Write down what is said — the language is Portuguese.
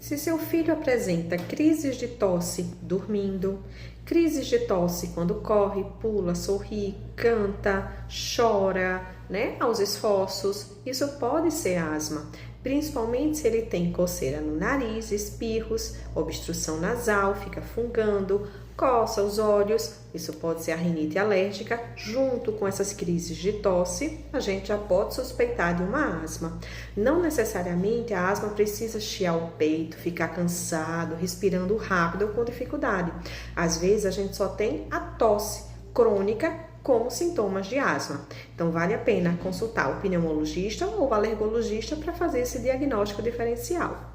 Se seu filho apresenta crises de tosse dormindo, crises de tosse quando corre, pula, sorri, canta, chora, aos esforços, isso pode ser asma, principalmente se ele tem coceira no nariz, espirros, obstrução nasal, fica fungando, coça os olhos, isso pode ser a rinite alérgica. Junto com essas crises de tosse, a gente já pode suspeitar de uma asma. Não necessariamente a asma precisa chiar o peito, ficar cansado, respirando rápido ou com dificuldade. Às vezes a gente só tem a tosse crônica como sintomas de asma. Então vale a pena consultar o pneumologista ou o alergologista para fazer esse diagnóstico diferencial.